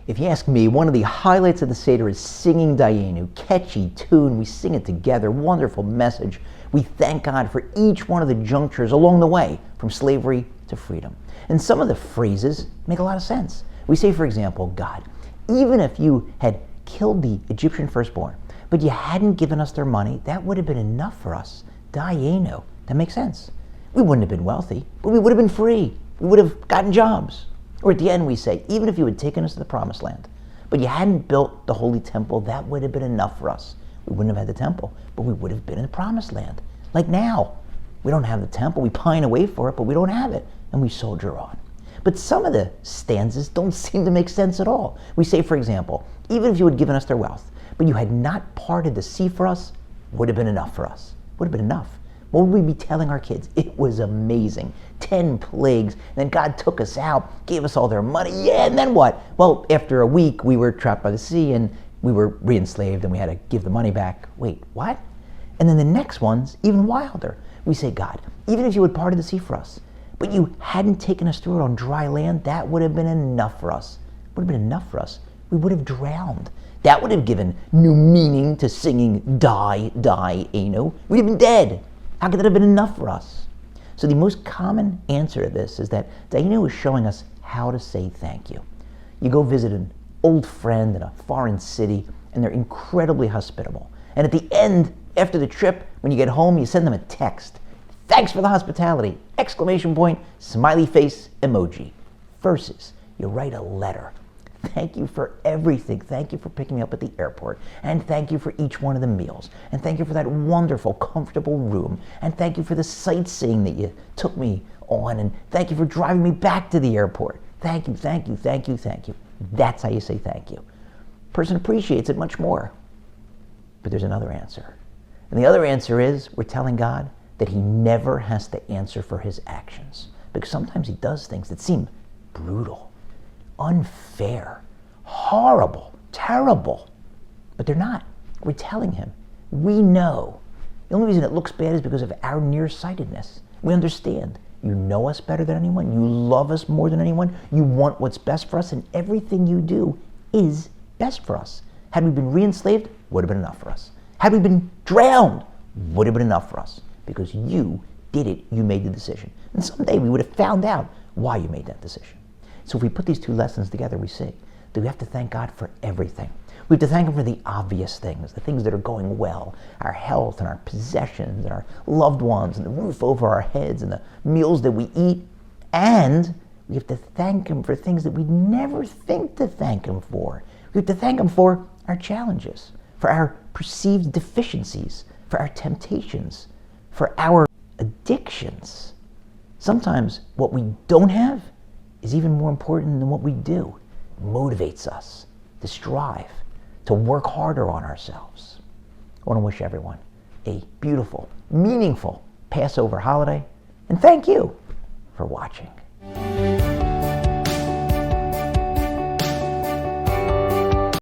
If you ask me, one of the highlights of the Seder is singing Dayenu, catchy tune. We sing it together, wonderful message. We thank God for each one of the junctures along the way, from slavery to freedom. And some of the phrases make a lot of sense. We say, for example, God, even if you had killed the Egyptian firstborn, but you hadn't given us their money, that would have been enough for us. Dayenu. That makes sense. We wouldn't have been wealthy, but we would have been free. We would have gotten jobs. Or at the end we say, even if you had taken us to the promised land, but you hadn't built the holy temple, that would have been enough for us. We wouldn't have had the temple, but we would have been in the promised land. Like now, we don't have the temple, we pine away for it, but we don't have it, and we soldier on. But some of the stanzas don't seem to make sense at all. We say, for example, even if you had given us their wealth, but you had not parted the sea for us, would have been enough for us. Would have been enough. What would we be telling our kids? It was amazing. 10 plagues. Then God took us out, gave us all their money. Yeah, and then what? Well, after a week, we were trapped by the sea and we were re-enslaved and we had to give the money back. Wait, what? And then the next one's even wilder. We say, God, even if you had parted the sea for us, but you hadn't taken us through it on dry land, that would have been enough for us. Would have been enough for us. We would have drowned. That would have given new meaning to singing Dayenu. We'd have been dead. How could that have been enough for us? So the most common answer to this is that Dayenu is showing us how to say thank you. You go visit an old friend in a foreign city, and they're incredibly hospitable. And at the end, after the trip, when you get home, you send them a text. Thanks for the hospitality! Exclamation point, smiley face, emoji. Versus, you write a letter. Thank you for everything. Thank you for picking me up at the airport. And thank you for each one of the meals. And thank you for that wonderful, comfortable room. And thank you for the sightseeing that you took me on. And thank you for driving me back to the airport. Thank you, thank you, thank you, thank you. That's how you say thank you. Person appreciates it much more. But there's another answer. And the other answer is we're telling God that he never has to answer for his actions. Because sometimes he does things that seem brutal, unfair, horrible, terrible. But they're not. We're telling him. We know. The only reason it looks bad is because of our nearsightedness. We understand. You know us better than anyone. You love us more than anyone. You want what's best for us, and everything you do is best for us. Had we been re-enslaved, would have been enough for us. Had we been drowned, would have been enough for us. Because you did it. You made the decision. And someday we would have found out why you made that decision. So if we put these two lessons together, we see that we have to thank God for everything. We have to thank him for the obvious things, the things that are going well, our health and our possessions and our loved ones and the roof over our heads and the meals that we eat. And we have to thank him for things that we'd never think to thank him for. We have to thank him for our challenges, for our perceived deficiencies, for our temptations, for our addictions. Sometimes what we don't have is even more important than what we do. It motivates us to strive, to work harder on ourselves. I want to wish everyone a beautiful, meaningful Passover holiday, and thank you for watching.